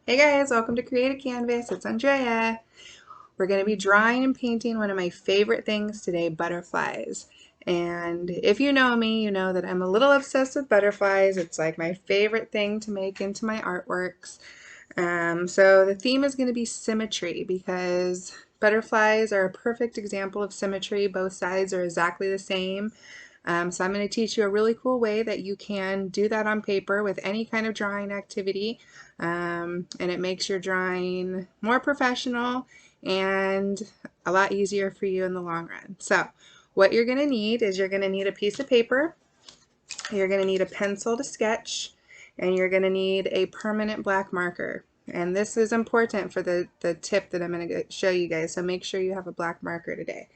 Hey guys, welcome to Create a Canvas. It's Andrea. We're going to be drawing and painting one of my favorite things today, butterflies. And if you know me, you know that I'm a little obsessed with butterflies. It's like my favorite thing to make into my artworks. So the theme is going to be symmetry because butterflies are a perfect example of symmetry. Both sides are exactly the same. So I'm going to teach you a really cool way that you can do that on paper with any kind of drawing activity. And it makes your drawing more professional and a lot easier for you in the long run. So what you're going to need is you're going to need a piece of paper, you're going to need a pencil to sketch, and you're going to need a permanent black marker. And this is important for the tip that I'm going to show you guys, so make sure you have a black marker today.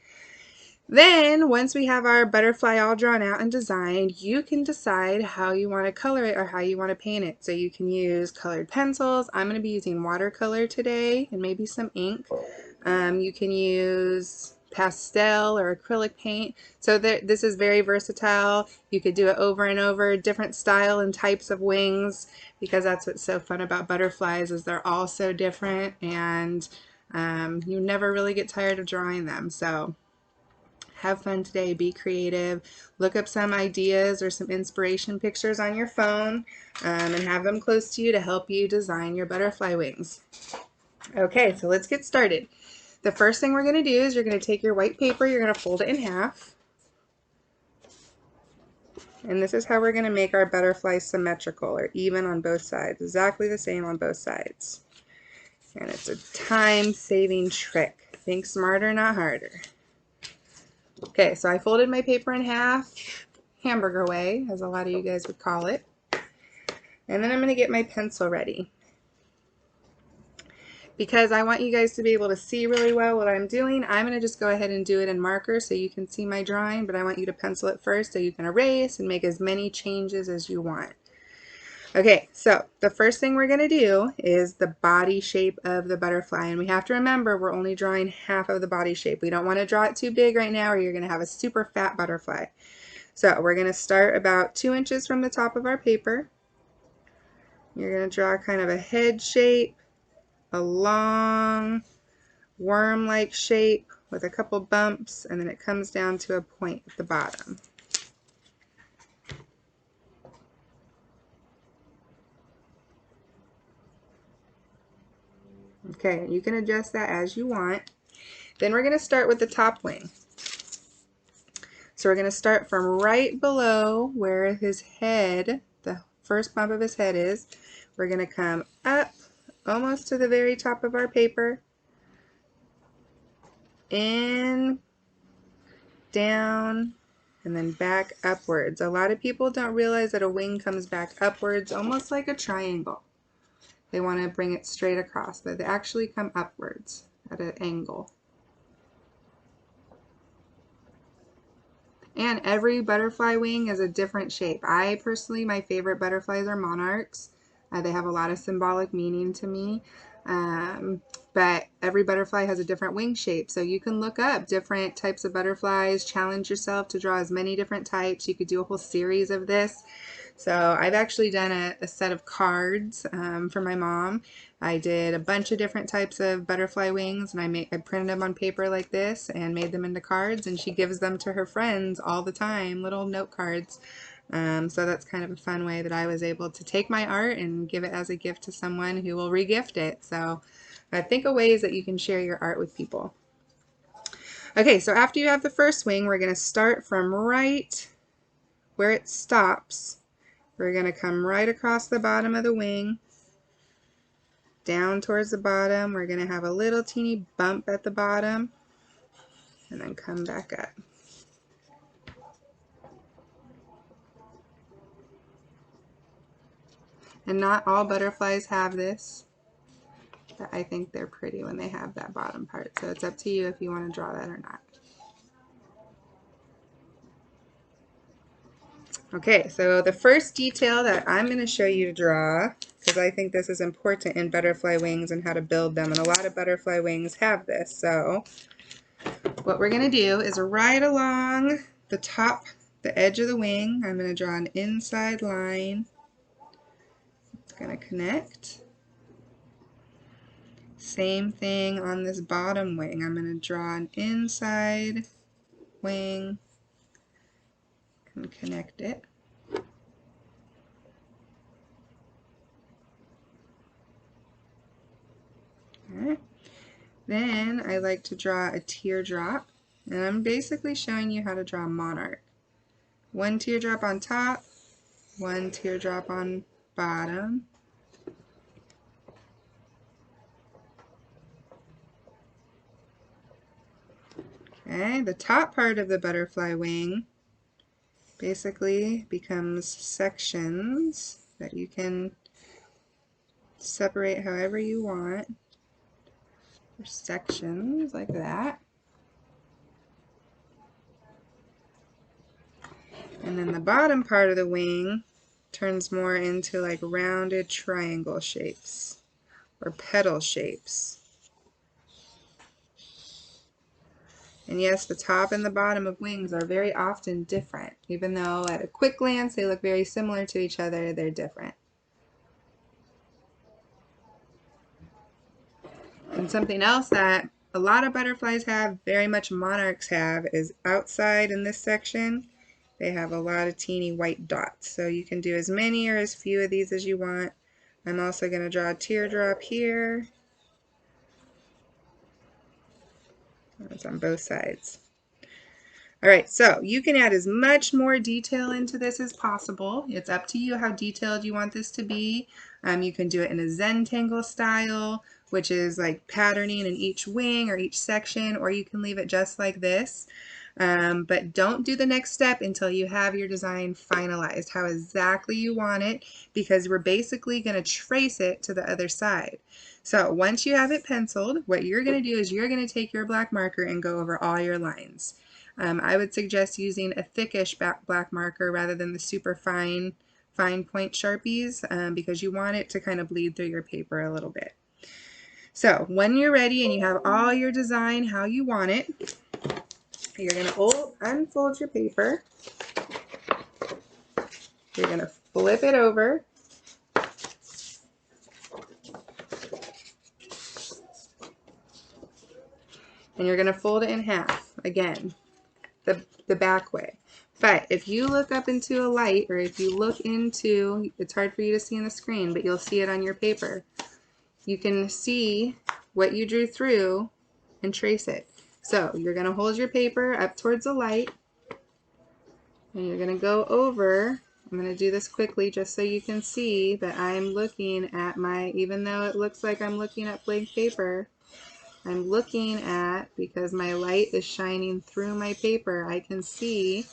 Then, once we have our butterfly all drawn out and designed, you can decide how you want to color it or how you want to paint it. So you can use colored pencils. I'm going to be using watercolor today and maybe some ink. You can use pastel or acrylic paint. So this is very versatile. You could do it over and over, different style and types of wings, because that's what's so fun about butterflies is they're all so different, and you never really get tired of drawing them. So have fun today, be creative, look up some ideas or some inspiration pictures on your phone, and have them close to you to help you design your butterfly wings. Okay, so let's get started. The first thing we're going to do is you're going to take your white paper, you're going to fold it in half, and this is how we're going to make our butterfly symmetrical or even on both sides, exactly the same on both sides. And it's a time-saving trick. Think smarter, not harder. Okay, so I folded my paper in half, hamburger way, as a lot of you guys would call it. And then I'm going to get my pencil ready. Because I want you guys to be able to see really well what I'm doing, I'm going to just go ahead and do it in marker so you can see my drawing, but I want you to pencil it first so you can erase and make as many changes as you want. Okay, so the first thing we're going to do is the body shape of the butterfly, and we have to remember we're only drawing half of the body shape. We don't want to draw it too big right now or you're going to have a super fat butterfly. So we're going to start about 2 inches from the top of our paper. You're going to draw kind of a head shape, a long worm-like shape with a couple bumps, and then it comes down to a point at the bottom. Okay, you can adjust that as you want. Then we're going to start with the top wing. So we're going to start from right below where his head, the first bump of his head is. We're going to come up almost to the very top of our paper, in, down, and then back upwards. A lot of people don't realize that a wing comes back upwards, almost like a triangle. They want to bring it straight across, but they actually come upwards at an angle. And every butterfly wing is a different shape. I personally, my favorite butterflies are monarchs. They have a lot of symbolic meaning to me. But every butterfly has a different wing shape. So you can look up different types of butterflies, challenge yourself to draw as many different types. You could do a whole series of this. So I've actually done a set of cards for my mom. I did a bunch of different types of butterfly wings, and I printed them on paper like this and made them into cards, and she gives them to her friends all the time, little note cards. So that's kind of a fun way that I was able to take my art and give it as a gift to someone who will regift it. So think of ways that you can share your art with people. Okay, so after you have the first wing, we're going to start from right where it stops. We're going to come right across the bottom of the wing, down towards the bottom. We're going to have a little teeny bump at the bottom, and then come back up. And not all butterflies have this, but I think they're pretty when they have that bottom part. So it's up to you if you want to draw that or not. Okay, so the first detail that I'm going to show you to draw, because I think this is important in butterfly wings and how to build them, and a lot of butterfly wings have this. So what we're going to do is right along the top, the edge of the wing, I'm going to draw an inside line. It's going to connect. Same thing on this bottom wing. I'm going to draw an inside wing and connect it. Okay. Then I like to draw a teardrop, and I'm basically showing you how to draw a monarch. One teardrop on top, one teardrop on bottom. Okay, the top part of the butterfly wing basically becomes sections that you can separate however you want. Or sections like that. And then the bottom part of the wing turns more into like rounded triangle shapes or petal shapes. And yes, the top and the bottom of wings are very often different. Even though at a quick glance they look very similar to each other, they're different. And something else that a lot of butterflies have, very much monarchs have, is outside in this section, they have a lot of teeny white dots. So you can do as many or as few of these as you want. I'm also going to draw a teardrop here. That's on both sides. All right, so you can add as much more detail into this as possible. It's up to you how detailed you want this to be. You can do it in a Zentangle style, which is like patterning in each wing or each section, or you can leave it just like this. But don't do the next step until you have your design finalized, how exactly you want it, because we're basically going to trace it to the other side. So once you have it penciled, what you're going to do is you're going to take your black marker and go over all your lines. I would suggest using a thickish black marker rather than the super fine point Sharpies because you want it to kind of bleed through your paper a little bit. So when you're ready and you have all your design how you want it, you're going to unfold your paper. You're going to flip it over. And you're going to fold it in half again, the back way. But if you look up into a light, or if you look into, it's hard for you to see in the screen, but you'll see it on your paper. You can see what you drew through and trace it. So you're going to hold your paper up towards the light, and you're going to go over. I'm going to do this quickly just so you can see that I'm looking at my, even though it looks like I'm looking at blank paper, I'm looking at, because my light is shining through my paper, I can see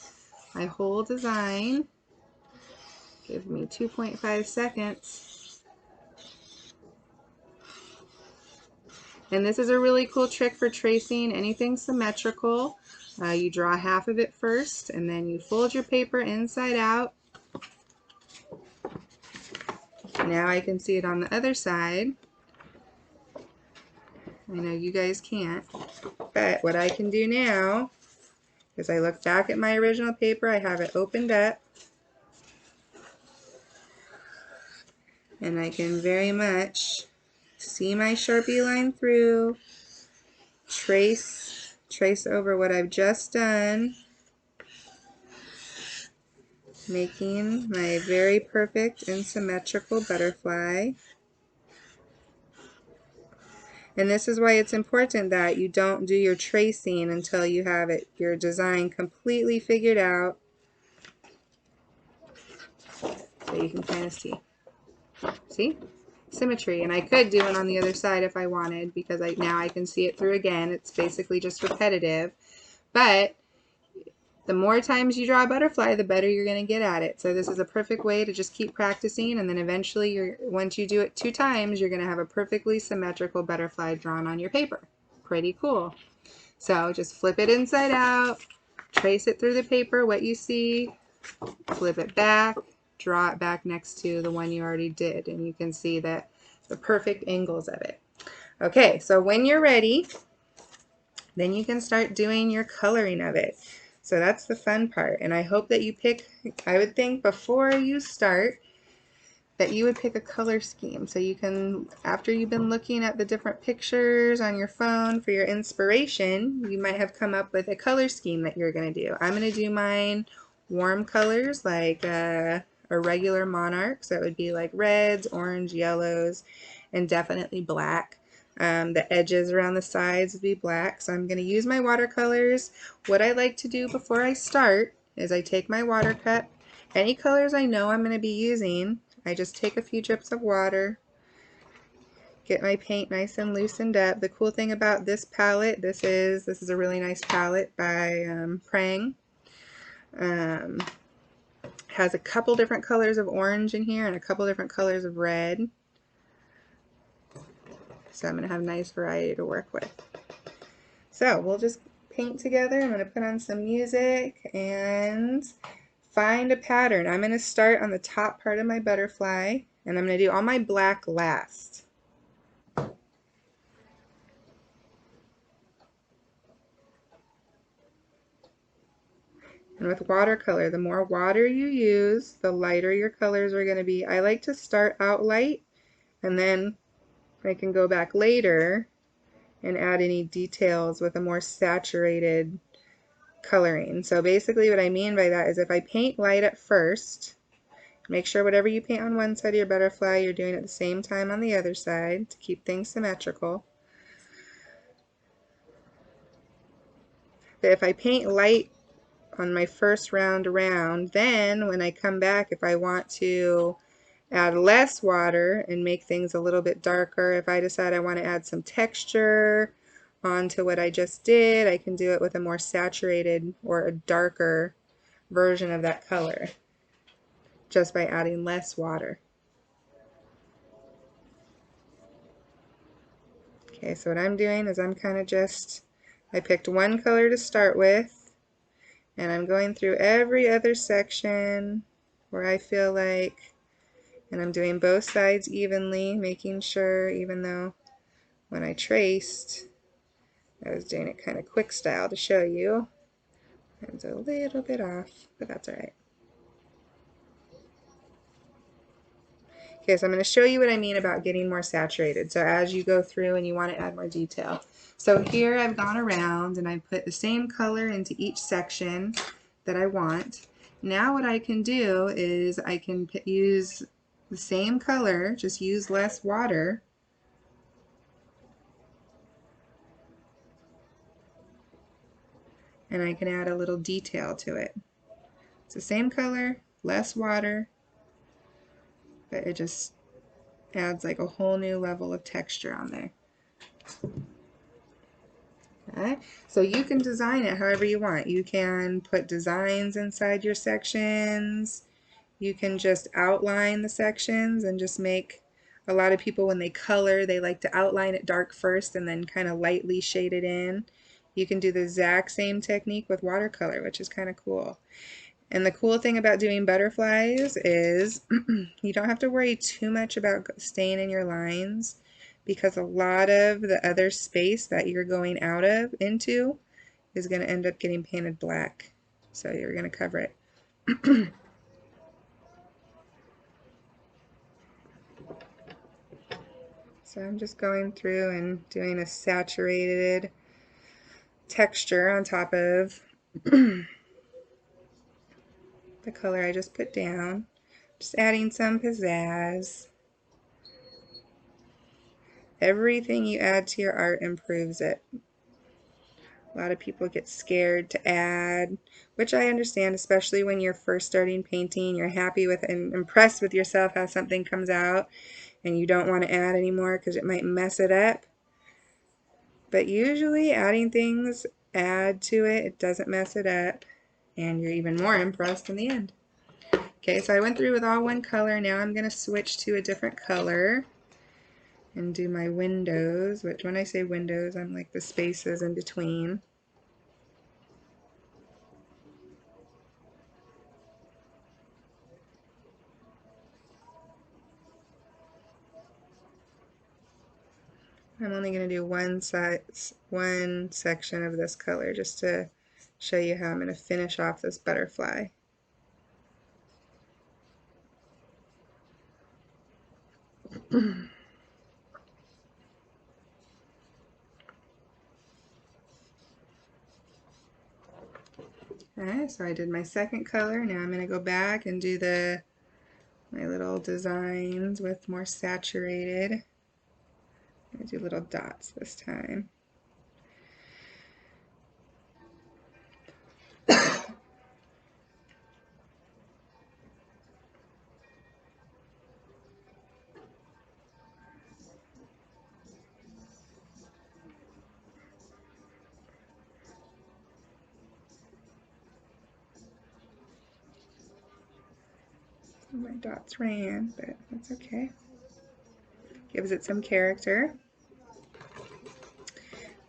my whole design. Give me 2.5 seconds. And this is a really cool trick for tracing anything symmetrical. You draw half of it first, and then you fold your paper inside out. Now I can see it on the other side. I know you guys can't, but what I can do now is I look back at my original paper, I have it opened up, and I can very much see my Sharpie line through, trace over what I've just done, making my very perfect and symmetrical butterfly. And this is why it's important that you don't do your tracing until you have your design completely figured out, so you can kind of see. See? Symmetry. And I could do it on the other side if I wanted, because now I can see it through again. It's basically just repetitive. But the more times you draw a butterfly, the better you're going to get at it. So this is a perfect way to just keep practicing, and then eventually, once you do it 2 times, you're going to have a perfectly symmetrical butterfly drawn on your paper. Pretty cool. So just flip it inside out, trace it through the paper, what you see, flip it back, draw it back next to the one you already did, and you can see that the perfect angles of it. Okay, so when you're ready, then you can start doing your coloring of it. So that's the fun part, and I hope that you pick, I would think before you start, that you would pick a color scheme. So you can, after you've been looking at the different pictures on your phone for your inspiration, you might have come up with a color scheme that you're going to do. I'm going to do mine warm colors like a regular monarch. So it would be like reds, orange, yellows, and definitely black. The edges around the sides would be black. So I'm going to use my watercolors. What I like to do before I start is I take my water cup. Any colors I know I'm going to be using, I just take a few drips of water, get my paint nice and loosened up. The cool thing about this palette, this is a really nice palette by Prang. Has a couple different colors of orange in here and a couple different colors of red. So I'm going to have a nice variety to work with. So we'll just paint together. I'm going to put on some music and find a pattern. I'm going to start on the top part of my butterfly, and I'm going to do all my black last. And with watercolor, the more water you use, the lighter your colors are going to be. I like to start out light, and then I can go back later and add any details with a more saturated coloring. So basically what I mean by that is if I paint light at first, make sure whatever you paint on one side of your butterfly, you're doing at the same time on the other side to keep things symmetrical. But if I paint light on my first round around, then when I come back, if I want to add less water and make things a little bit darker, if I decide I want to add some texture onto what I just did, I can do it with a more saturated or a darker version of that color just by adding less water. Okay, so what I'm doing is I'm kind of I picked one color to start with, and I'm going through every other section where I feel like, and I'm doing both sides evenly, making sure, even though when I traced, I was doing it kind of quick style to show you. It was a little bit off, but that's all right. Okay, so I'm going to show you what I mean about getting more saturated. So as you go through and you want to add more detail. So here I've gone around and I've put the same color into each section that I want. Now what I can do is I can use the same color, just use less water. And I can add a little detail to it. It's the same color, less water, but it just adds like a whole new level of texture on there. Okay, so you can design it however you want. You can put designs inside your sections. You can just outline the sections and just make, a lot of people when they color, they like to outline it dark first and then kind of lightly shade it in. You can do the exact same technique with watercolor, which is kind of cool. And the cool thing about doing butterflies is you don't have to worry too much about staying in your lines, because a lot of the other space that you're going out of into is going to end up getting painted black. So you're going to cover it. So I'm just going through and doing a saturated texture on top of the color I just put down. Just adding some pizzazz. Everything you add to your art improves it. A lot of people get scared to add, which I understand, especially when you're first starting painting. You're happy with and impressed with yourself how something comes out, and you don't want to add anymore because it might mess it up. But usually adding things add to it, it doesn't mess it up, and you're even more impressed in the end. Okay, so I went through with all one color. Now I'm going to switch to a different color and do my windows, which when I say windows, I'm like the spaces in between. I'm only going to do one section of this color just to show you how I'm going to finish off this butterfly. Okay, so I did my second color. Now I'm going to go back and do my little designs with more saturated. I'm going to do little dots this time. My dots ran, but that's okay. Gives it some character.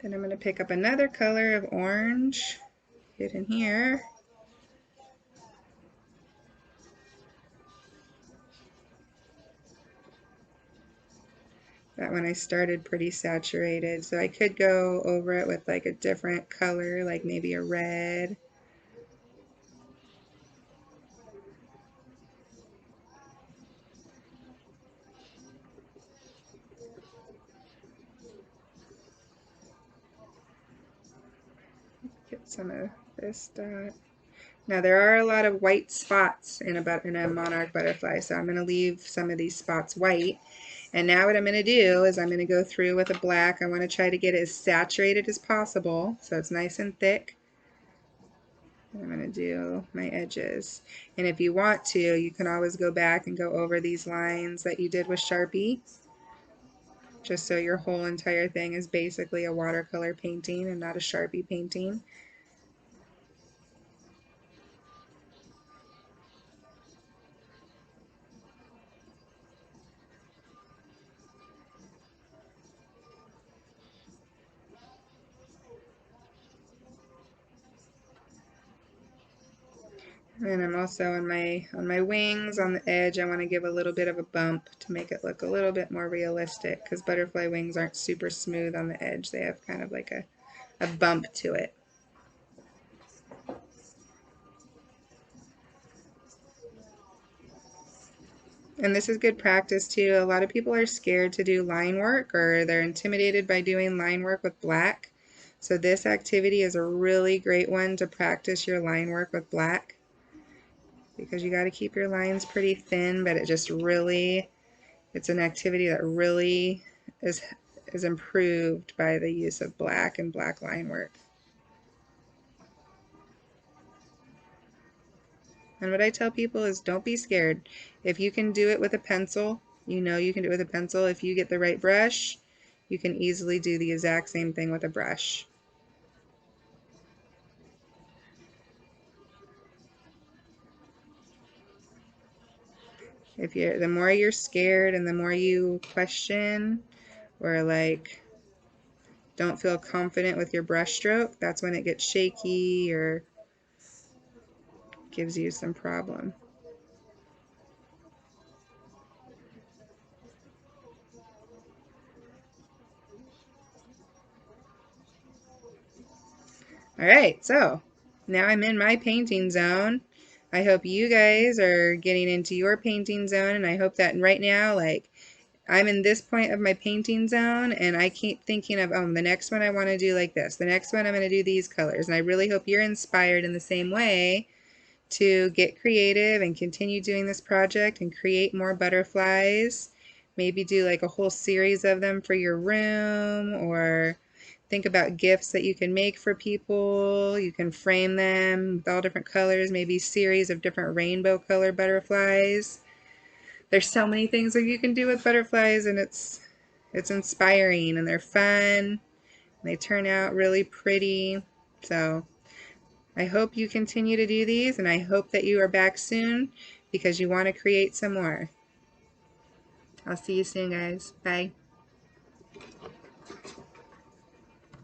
Then I'm going to pick up another color of orange, get in here. That one I started pretty saturated, so I could go over it with like a different color, like maybe a red. Get some of this dot. Now there are a lot of white spots in a monarch butterfly, so I'm going to leave some of these spots white. And now what I'm going to do is I'm going to go through with a black. I want to try to get it as saturated as possible, so it's nice and thick. And I'm going to do my edges. And if you want to, you can always go back and go over these lines that you did with Sharpie, just so your whole entire thing is basically a watercolor painting and not a Sharpie painting. And I'm also on my wings, on the edge, I want to give a little bit of a bump to make it look a little bit more realistic, because butterfly wings aren't super smooth on the edge. They have kind of like a bump to it. And this is good practice too. A lot of people are scared to do line work, or they're intimidated by doing line work with black. So this activity is a really great one to practice your line work with black, because you got to keep your lines pretty thin, but it's an activity that really is improved by the use of black and black line work. And what I tell people is don't be scared. If you can do it with a pencil, you know you can do it with a pencil. If you get the right brush, you can easily do the exact same thing with a brush. The more you're scared and the more you question or like don't feel confident with your brush stroke, that's when it gets shaky or gives you some problem. All right, so now I'm in my painting zone. I hope you guys are getting into your painting zone, and I hope that right now, like, I'm in this point of my painting zone, and I keep thinking of, oh, the next one I want to do like this. The next one I'm going to do these colors. And I really hope you're inspired in the same way to get creative and continue doing this project and create more butterflies. Maybe do like a whole series of them for your room, or think about gifts that you can make for people. You can frame them with all different colors, maybe series of different rainbow color butterflies. There's so many things that you can do with butterflies, and it's inspiring, and they're fun, and they turn out really pretty. So I hope you continue to do these, and I hope that you are back soon because you want to create some more. I'll see you soon, guys. Bye.